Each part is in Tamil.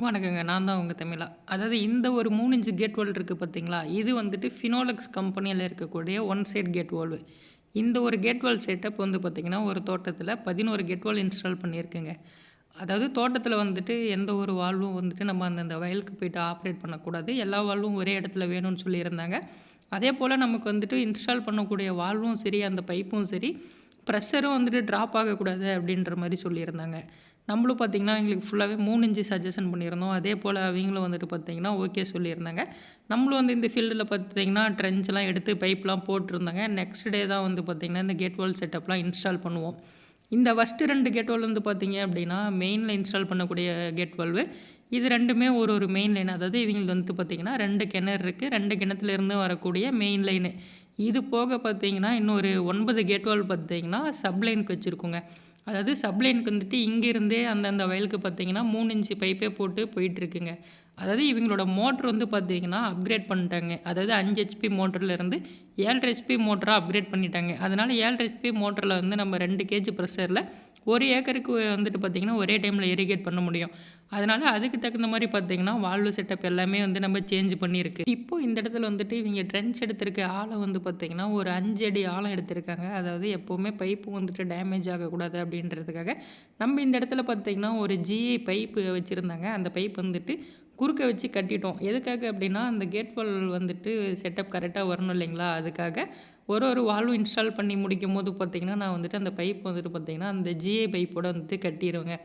வணக்கங்க. நான் தான் உங்க தமிழா. அதாவது இந்த ஒரு 3 இன்ச் கேட் வால் இருக்கு பார்த்தீங்களா? இது வந்துட்டு ஃபினோலெக்ஸ் கம்பெனியில இருக்கக்கூடிய ஒன் சைட் கேட் வால்வு. இந்த ஒரு கேட் வால் செட்டப் வந்து பார்த்தீங்கன்னா, ஒரு தோட்டத்தில 11 கேட் வால் இன்ஸ்டால் பண்ணியிருக்குங்க. அதாவது தோட்டத்தில வந்துட்டு எந்த ஒரு வால்வும் வந்துட்டு நம்ம அந்தந்த வயலுக்கு போயிட்டு ஆப்ரேட் பண்ணக்கூடாது. எல்லா வால்வும் ஒரே இடத்துல வேணும்னு சொல்லியிருந்தாங்க. அதேபோல நமக்கு வந்துட்டு இன்ஸ்டால் பண்ணக்கூடிய வால்வும் சரி, அந்த பைப்பும் சரி, ப்ரெஷரும் வந்துட்டு ட்ராப் ஆகக்கூடாது அப்படின்ற மாரி சொல்லியிருந்தாங்க. நம்மளும் பார்த்தீங்கன்னா, எங்களுக்கு ஃபுல்லாவே 3 இன்ச்சு சஜஷன் பண்ணியிருந்தோம். அதேபோல அவிங்களும் வந்துட்டு பார்த்தீங்கன்னா, ஓகே சொல்லியிருந்தாங்க. நம்மளும் வந்து இந்த ஃபீல்டில பார்த்தீங்கன்னா, ட்ரென்ச்லாம் எடுத்து பைப்லாம் போட்டிருந்தாங்க. நெக்ஸ்ட் டே தான் வந்து பார்த்தீங்கன்னா, இந்த கேட் வால் செட்டப்லாம் இன்ஸ்டால் பண்ணுவோம். இந்த ஃபர்ஸ்ட்டு 2 கேட் வால் வந்து பார்த்தீங்க அப்படின்னா, மெயின்ல இன்ஸ்டால் பண்ணக்கூடிய கேட் வால்வு. இது 2மே ஒரு ஒரு மெயின் லைன். அதாவது இவிங்களது வந்துட்டு பார்த்தீங்கன்னா, 2 கிணறு இருக்கு. 2 கிணத்துலேருந்து வரக்கூடிய மெயின் லைனு. இது போக பார்த்தீங்கன்னா, இன்னொரு 9 கேட் வால் பார்த்தீங்கன்னா, சப் லைனுக்கு வச்சிருக்கோங்க. அதாவது சப்லைனுக்கு வந்துட்டு இங்கேருந்தே அந்தந்த வயலுக்கு பார்த்தீங்கன்னா 3 இன்ச்சு பைப்பே போட்டு போயிட்டுருக்குங்க. அதாவது இவங்களோட மோட்ரு வந்து பார்த்தீங்கன்னா அப்கிரேட் பண்ணிட்டாங்க. அதாவது 5 ஹெச்பி மோட்டர்லேருந்து 7 ஹெச்பி மோட்டரா அப்கிரேட் பண்ணிட்டாங்க. அதனால 7 ஹெச்பி மோட்டரில் வந்து நம்ம 2 கேஜி ப்ரெஷரில் 1 ஏக்கருக்கு வந்துட்டு பார்த்தீங்கன்னா, ஒரே டைமில் இரிகேட் பண்ண முடியும். அதனால அதுக்கு தகுந்த மாரி பார்த்தீங்கன்னா, வால்வு செட்டப் எல்லாமே வந்து நம்ம சேஞ்ச் பண்ணியிருக்கு. இப்போ இந்த இடத்துல வந்துட்டு இவங்க ட்ரென்ச் எடுத்திருக்க ஆழம் வந்து பார்த்தீங்கன்னா, ஒரு 5 அடி ஆழம் எடுத்திருக்காங்க. அதாவது எப்போவுமே பைப்பு வந்துட்டு டேமேஜ் ஆகக்கூடாது அப்படின்றதுக்காக, நம்ம இந்த இடத்துல பார்த்தீங்கன்னா, ஒரு ஜிஐ பைப்பு வச்சிருந்தாங்க. அந்த பைப் வந்துட்டு குறுக்க வச்சு கட்டிட்டோம். எதுக்காக அப்படின்னா, அந்த கேட் வால் வந்துட்டு செட்டப் கரெக்ட்டா வரணும் இல்லைங்களா? அதுக்காக ஒரு ஒரு வால்வும் இன்ஸ்டால் பண்ணி முடிக்கும்போது பார்த்தீங்கன்னா, நான் வந்துட்டு அந்த பைப் வந்துட்டு பார்த்தீங்கன்னா, அந்த ஜிஐ பைப்போட வந்துட்டு கட்டிருவேங்க.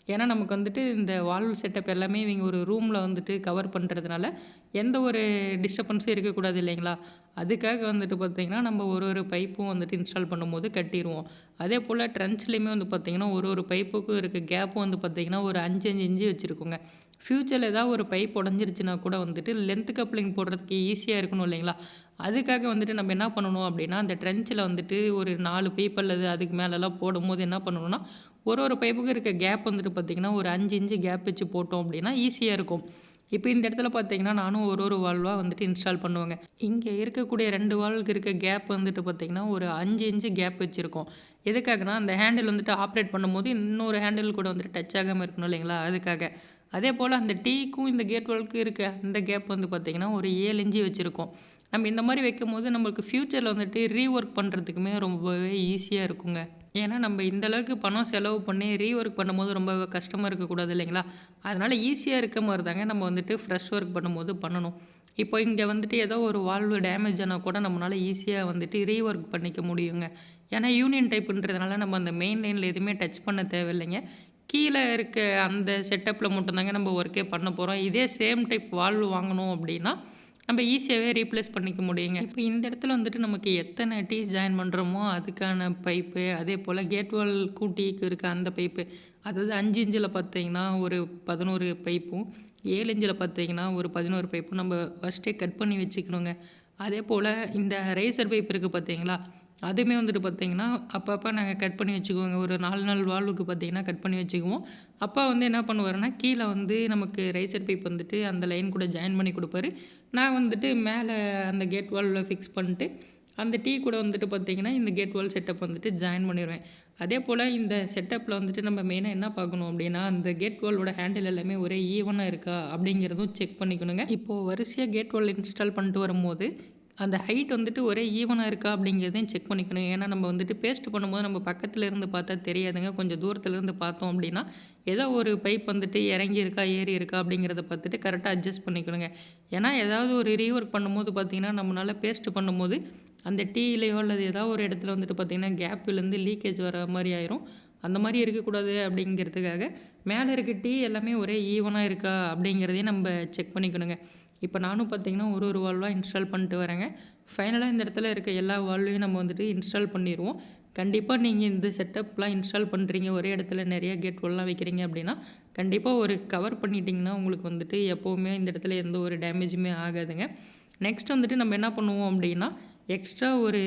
ஏன்னா, நமக்கு வந்துட்டு இந்த வால்வு செட்டப் எல்லாமே இவங்க ஒரு ரூமில் வந்துட்டு கவர் பண்ணுறதுனால, எந்த ஒரு டிஸ்டர்பன்ஸும் இருக்கக்கூடாது இல்லைங்களா? அதுக்காக வந்துட்டு பார்த்தீங்கன்னா, நம்ம ஒரு ஒரு பைப்பும் வந்துட்டு இன்ஸ்டால் பண்ணும்போது கட்டிருவோம். அதேபோல் ட்ரன்ச்லேயுமே வந்து பார்த்தீங்கன்னா, ஒரு ஒரு பைப்புக்கும் இருக்க கேப்பும் வந்து பார்த்தீங்கன்னா, ஒரு 5, 5 இன்ச்சு வச்சுருக்கோங்க. ஃப்யூச்சரில் ஏதாவது ஒரு பைப் உடஞ்சிருச்சுனா கூட வந்துட்டு லென்த் கப்ளிங் போடுறதுக்கு ஈஸியாக இருக்கணும் இல்லைங்களா? அதுக்காக வந்துட்டு நம்ம என்ன பண்ணணும் அப்படின்னா, அந்த ட்ரென்ச்சில வந்துட்டு ஒரு 4 பைப் அல்லது அதுக்கு மேலலாம் போடும்போது என்ன பண்ணணும்னா, ஒரு ஒரு பைப்புக்கும் இருக்க கேப் வந்துட்டு பார்த்திங்கன்னா, ஒரு 5 இன்ச்சு கேப் வச்சு போட்டோம் அப்படின்னா ஈஸியாக இருக்கும். இப்போ இந்த இடத்துல பார்த்தீங்கன்னா, நானும் ஒரு ஒரு வால்வா வந்துட்டு இன்ஸ்டால் பண்ணுவேங்க. இங்கே இருக்கக்கூடிய 2 வால்வுக்கு இருக்க கேப் வந்துட்டு பார்த்தீங்கன்னா, ஒரு 5 இன்ச்சு கேப் வச்சிருக்கோம். எதுக்காகனா, அந்த ஹேண்டில் வந்துட்டு ஆப்ரேட் பண்ணும்போது இன்னொரு ஹேண்டில் கூட வந்துட்டு டச் ஆகாம இருக்கணும் இல்லைங்களா? அதுக்காக. அதேபோல் அந்த டீக்கும் இந்த கேட் வால்வுக்கும் இருக்க அந்த கேப் வந்து பார்த்தீங்கன்னா, ஒரு 7 இன்ச்சு வச்சிருக்கோம். நம்ம இந்த மாரி வைக்கும்போது நம்மளுக்கு ஃப்யூச்சரில் வந்துட்டு ரீவொர்க் பண்ணுறதுக்குமே ரொம்பவே ஈஸியா இருக்குங்க. ஏன்னா, நம்ம இந்த அளவுக்கு பணம் செலவு பண்ணி ரீவொர்க் பண்ணும்போது ரொம்ப கஷ்டமா இருக்கக்கூடாது இல்லைங்களா? அதனால ஈஸியா இருக்க மாரி தாங்க நம்ம வந்துட்டு ஃப்ரெஷ் ஒர்க் பண்ணும்போது பண்ணணும். இப்போ இங்க வந்துட்டு ஏதோ ஒரு வால்வு டேமேஜ் ஆனா கூட நம்மளால ஈஸியா வந்துட்டு ரீவொர்க் பண்ணிக்க முடியுங்க. ஏன்னா, யூனியன் டைப்புன்றதுனால நம்ம அந்த மெயின் லைன்ல எதுவுமே டச் பண்ண தேவையில்லைங்க. கீழ இருக்க அந்த செட்டப்ல மட்டும் தாங்க நம்ம ஒர்க்கே பண்ண போறோம். இதே சேம் டைப் வால்வு வாங்கணும் அப்படின்னா, நம்ம ஈஸியாவே ரீப்ளேஸ் பண்ணிக்க முடியுங்க. இப்போ இந்த இடத்துல வந்துட்டு நமக்கு எத்தனை டீ ஜாயின் பண்ணுறோமோ, அதுக்கான பைப்பு, அதேபோல் கேட் வால் கூட்டிக்கு இருக்க அந்த பைப்பு, அதாவது 5 இன்ச்சில பார்த்தீங்கன்னா, ஒரு 11 பைப்பும், 7 இன்ச்சில பார்த்தீங்கன்னா, ஒரு 11 பைப்பும் நம்ம ஃபர்ஸ்ட்டே கட் பண்ணி வச்சுக்கணுங்க. அதேபோல் இந்த ரேசர் பைப் இருக்குது பார்த்தீங்களா, அதுவுமே வந்துட்டு பார்த்தீங்கன்னா, அப்பப்போ நாங்க கட் பண்ணி வச்சுக்குவோங்க. ஒரு 4 நாள் வால்வுக்கு பார்த்தீங்கன்னா, கட் பண்ணி வச்சுக்குவோம். அப்பா வந்து என்ன பண்ணுவாருன்னா, கீழ வந்து நமக்கு ரைசர் பைப் வந்துட்டு அந்த லைன் கூட ஜாயின் பண்ணி குடுப்பாரு. நான் வந்துட்டு மேல அந்த கேட் வால்ல ஃபிக்ஸ் பண்ணிட்டு, அந்த டீ கூட வந்துட்டு பார்த்தீங்கன்னா, இந்த கேட் வால் செட்டப் வந்துட்டு ஜாயின் பண்ணிருவேன். அதேபோல இந்த செட்டப்ல வந்துட்டு நம்ம மெயினா என்ன பார்க்கணும் அப்டின்னா, அந்த கேட் வாலோட ஹேண்டில் எல்லாமே ஒரே ஈவனா இருக்கா? அப்டிங்கிறதும் செக் பண்ணிக்கணுங்க. இப்போ வரிசையா கேட் வால் இன்ஸ்டால் பண்ணிட்டு வரும்போது, அந்த ஹைட் வந்துட்டு ஒரே ஈவனா இருக்கா? அப்டிங்கிறதையும் செக் பண்ணிக்கணும். ஏன்னா, நம்ம வந்துட்டு பேஸ்ட் பண்ணும்போது நம்ம பக்கத்துல இருந்து பார்த்தா தெரியாதுங்க. கொஞ்சம் தூரத்துல இருந்து பார்த்தோம் அப்டின்னா, ஏதோ ஒரு பைப் வந்துட்டு இறங்கி இருக்கா, ஏறி இருக்கா அப்டிங்கிறத பார்த்துட்டு கரெக்ட்டா அட்ஜஸ்ட் பண்ணிக்கணுங்க. ஏன்னா, ஏதாவது ஒரு ரீவொர்க் பண்ணும்போது பார்த்தீங்கன்னா, நம்மளால பேஸ்ட் பண்ணும்போது, அந்த டீலயோ அல்லது ஏதாவது ஒரு இடத்துல வந்துட்டு பார்த்தீங்கன்னா, கேப் விழுந்து லீக்கேஜ் வர மாரி ஆயிரும். அந்த மாரி இருக்கக்கூடாது அப்டிங்கிறதுக்காக, மேல இருக்க டீ எல்லாமே ஒரே ஈவனா இருக்கா? அப்டிங்கிறதையும் நம்ப செக் பண்ணிக்கணுங்க. இப்ப நானும் பார்த்தீங்கன்னா, ஒரு ஒரு வால்வா இன்ஸ்டால் பண்ணிட்டு வரேங்க. ஃபைனலா இந்த இடத்துல இருக்க எல்லா வால்வையும் நம்ம வந்துட்டு இன்ஸ்டால் பண்ணிருவோம். கண்டிப்பா நீங்க இந்த செட்டப்லாம் இன்ஸ்டால் பண்றீங்க, ஒரே இடத்துல நெறைய கேட் வால்லாம் வைக்கிறீங்க அப்டின்னா, கண்டிப்பா ஒரு கவர் பண்ணிட்டீங்கன்னா, உங்களுக்கு வந்துட்டு எப்பவுமே இந்த இடத்துல எந்த ஒரு டேமேஜுமே ஆகாதுங்க. நெக்ஸ்ட் வந்துட்டு நம்ம என்ன பண்ணுவோம் அப்டின்னா, எக்ஸ்ட்ரா ஒரு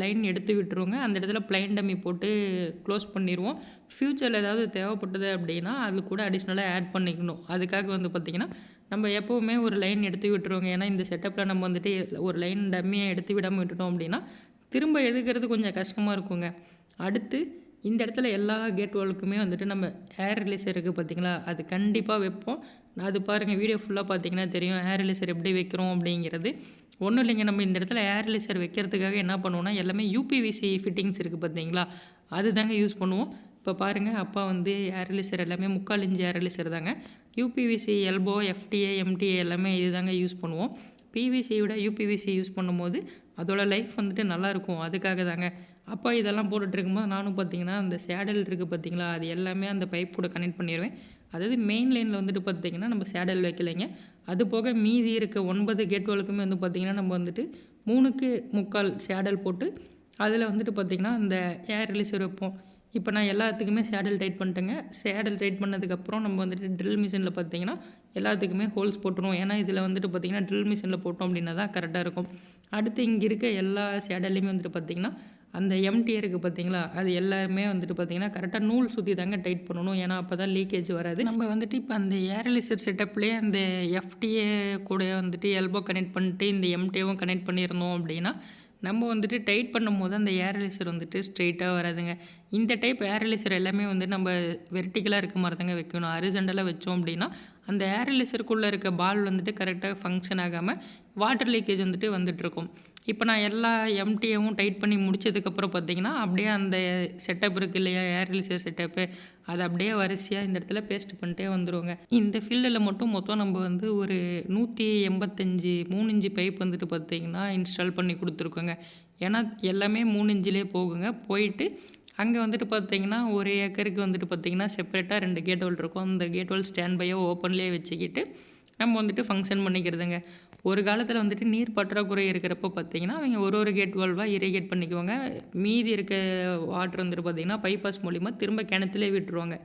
லைன் எடுத்து விட்டுருவோங்க. அந்த இடத்துல பிளைன் டம்மி போட்டு க்ளோஸ் பண்ணிருவோம். ஃப்யூச்சர்ல ஏதாவது தேவைப்பட்டது அப்டின்னா, அது கூட அடிஷ்னலா ஆட் பண்ணிக்கணும். அதுக்காக வந்து பார்த்தீங்கன்னா, நம்ம எப்பவுமே ஒரு லைன் எடுத்து விட்டுருவோங்க. ஏன்னா, இந்த செட்டப்ல நம்ம வந்துட்டு ஒரு லைன் டம்மியா எடுத்து விடாம விட்டுட்டோம் அப்டின்னா, திரும்ப எடுக்கிறது கொஞ்சம் கஷ்டமா இருக்குங்க. அடுத்து இந்த இடத்துல எல்லா கேட் வால்க்குமே வந்துட்டு நம்ம ஏர் ரிலீசர் இருக்குது பார்த்தீங்களா, அது கண்டிப்பாக வைப்போம். அது பாருங்கள் வீடியோ ஃபுல்லாக பார்த்தீங்கன்னா தெரியும் ஏர் ரிலீசர் எப்படி வைக்கிறோம் அப்படிங்கிறது. ஒன்றும் இல்லைங்க, நம்ம இந்த இடத்துல ஏர் ரிலீசர் வைக்கிறதுக்காக என்ன பண்ணுவோம்னா எல்லாமே யூபிவிசி ஃபிட்டிங்ஸ் இருக்குது பார்த்தீங்களா, அது தாங்க யூஸ் பண்ணுவோம். இப்போ பாருங்கள் அப்பா வந்து ஏர் ரிலீசர் எல்லாமே 3/4 இன்ச் ஏர் ரிலீசர் தாங்க. யூபிவிசி, எல்போ, எஃப்டிஏ, எம்டிஏ எல்லாமே இது தாங்க யூஸ் பண்ணுவோம். பிவிசியை விட யூபிவிசி யூஸ் பண்ணும்போது அதோட லைஃப் வந்துட்டு நல்லாயிருக்கும். அதுக்காக தாங்க. அப்பா இதெல்லாம் போட்டுட்ருக்கும்போது நானும் பார்த்தீங்கன்னா அந்த சேடல் இருக்குது பார்த்தீங்களா, அது எல்லாமே அந்த பைப் கூட கனெக்ட் பண்ணிடுவேன். அதாவது மெயின் லைனில் வந்துட்டு பார்த்தீங்கன்னா நம்ம சேடல் வைக்கலைங்க. அது போக மீதி இருக்க 9 கேட் வாலுக்குமே வந்து பார்த்திங்கன்னா நம்ம வந்துட்டு 3/4 சேடல் போட்டு அதில் வந்துட்டு பார்த்திங்கன்னா அந்த ஏர் ரிலீசர் வைப்போம். இப்போ நான் எல்லாத்துக்குமே சேடல் டைட் பண்ணிட்டேங்க. சேடல் டைட் பண்ணதுக்கப்புறம் நம்ம வந்துட்டு ட்ரில் மிஷினில் பார்த்தீங்கன்னா எல்லாத்துக்குமே ஹோல்ஸ் போட்டுருவோம். ஏன்னா இதில் வந்துட்டு பார்த்திங்கன்னா ட்ரில் மிஷினில் போட்டோம் அப்படின்னா தான் கரெக்டாக இருக்கும். அடுத்து இங்கே இருக்க எல்லா சேடல்லையுமே வந்துட்டு பார்த்திங்கன்னா அந்த எம்டி இருக்குது பார்த்தீங்களா, அது எல்லாருமே வந்துட்டு பார்த்திங்கன்னா கரெக்டாக நூல் சுற்றி தாங்க டைட் பண்ணணும். ஏன்னா அப்போ தான் லீக்கேஜ் வராது. நம்ம வந்துட்டு இப்போ அந்த ஏர் ரிலீசர் செட்டப்லேயே அந்த எஃப்டிஏ கூட வந்துட்டு எல்போ கனெக்ட் பண்ணிட்டு இந்த எம்டிஏவும் கனெக்ட் பண்ணியிருந்தோம் அப்படின்னா நம்ம வந்துட்டு டைட் பண்ணும்போது அந்த ஏர் ரிலீசர் வந்துட்டு ஸ்ட்ரெயிட்டாக வராதுங்க. இந்த டைப் ஏர் ரிலீசர் எல்லாமே வந்து நம்ம வெர்டிக்கலாக இருக்க மாதிரி தாங்க வைக்கணும். ஹரிசாண்டலாக வச்சோம் அப்படின்னா அந்த ஏர் ரிலீசருக்குள்ளே இருக்க பால் வந்துட்டு கரெக்டாக ஃபங்க்ஷன் ஆகாமல் வாட்டர் லீக்கேஜ் வந்துட்டு வந்துட்டுருக்கும். இப்போ நான் எல்லா எம்டிஏவும் டைட் பண்ணி முடிச்சதுக்கப்புறம் பார்த்தீங்கன்னா அப்படியே அந்த செட்டப் இருக்குது இல்லையா, ஏர் ரிலீசர் செட்டப்பு, அதை அப்படியே வரிசையாக இந்த இடத்துல பேஸ்ட் பண்ணிட்டே வந்துடுவோங்க. இந்த ஃபீல்டில் மட்டும் மொத்தம் நம்ம வந்து ஒரு 185 3 இன்ச்சு பைப் வந்துட்டு பார்த்திங்கன்னா இன்ஸ்டால் பண்ணி கொடுத்துருக்கோங்க. ஏன்னா எல்லாமே 3 இன்ச்சிலே போகுங்க. போயிட்டு அங்கே வந்துட்டு பார்த்திங்கன்னா 1 ஏக்கருக்கு வந்துட்டு பார்த்திங்கன்னா செப்பரேட்டாக 2 கேட் வால் இருக்கும். அந்த கேட் வால் ஸ்டாண்ட் பையோ ஓப்பன்லேயே வச்சுக்கிட்டு நம்ம வந்துட்டு ஃபங்க்ஷன் பண்ணிக்கிறதுங்க. ஒரு காலத்தில் வந்துட்டு நீர் பற்றாக்குறை இருக்கிறப்போ பார்த்திங்கன்னா அவங்க ஒரு கேட் வால்வாக இரிகேட் பண்ணிக்குவாங்க. மீதி இருக்க வாட்டர் வந்துட்டு பார்த்திங்கன்னா பைபாஸ் மூலிமா திரும்ப கிணத்துலே விட்டுருவாங்க.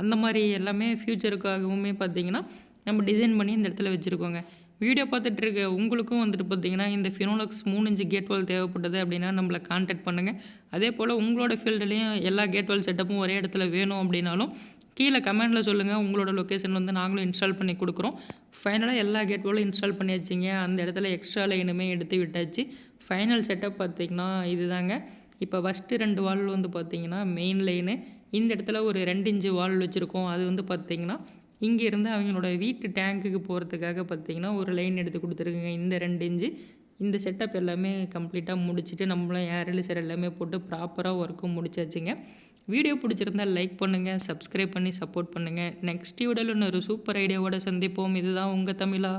அந்த மாதிரி எல்லாமே ஃப்யூச்சருக்காகவுமே பார்த்திங்கன்னா நம்ம டிசைன் பண்ணி இந்த இடத்துல வச்சுருக்கோங்க. வீடியோ பார்த்துட்டு இருக்க உங்களுக்கும் வந்துட்டு பார்த்திங்கன்னா இந்த ஃபினோலெக்ஸ் 3 இன்ச்சு கேட் வால் தேவைப்பட்டது அப்படின்னா நம்மளை கான்டாக்ட் பண்ணுங்கள். அதே போல் உங்களோட ஃபீல்டுலேயும் எல்லா கேட் வால் செட்டப்பும் ஒரே இடத்துல வேணும் அப்படின்னாலும் கீழே கமெண்டில் சொல்லுங்கள். உங்களோட லொக்கேஷன் வந்து நாங்களும் இன்ஸ்டால் பண்ணி கொடுக்குறோம். ஃபைனலாக எல்லா கேட் வாலும் இன்ஸ்டால் பண்ணியாச்சுங்க. அந்த இடத்துல எக்ஸ்ட்ரா லைனுமே எடுத்து விட்டாச்சு. ஃபைனல் செட்டப் பார்த்திங்கன்னா இது தாங்க. இப்போ ஃபஸ்ட்டு 2 வால் வந்து பார்த்திங்கன்னா மெயின் லைனு. இந்த இடத்துல ஒரு 2 இன்ச்சு வால் வச்சுருக்கோம். அது வந்து பார்த்திங்கன்னா இங்கேருந்து அவங்களோட வீட்டு டேங்க்குக்கு போகிறதுக்காக பார்த்திங்கன்னா ஒரு லைன் எடுத்து கொடுத்துருக்குங்க. இந்த 2 இன்ச்சு இந்த செட்டப் எல்லாமே கம்ப்ளீட்டாக முடிச்சுட்டு நம்மளும் ஏர் ரிலீசர் எல்லாமே போட்டு ப்ராப்பராக ஒர்க்கும் முடிச்சாச்சுங்க. வீடியோ பிடிச்சிருந்தால் லைக் பண்ணுங்கள், சப்ஸ்கிரைப் பண்ணி சப்போர்ட் பண்ணுங்கள். நெக்ஸ்ட் வீடியோவில் இன்னொரு சூப்பர் ஐடியாவோட சந்திப்போம். இதுதான் உங்கள் தமிழா.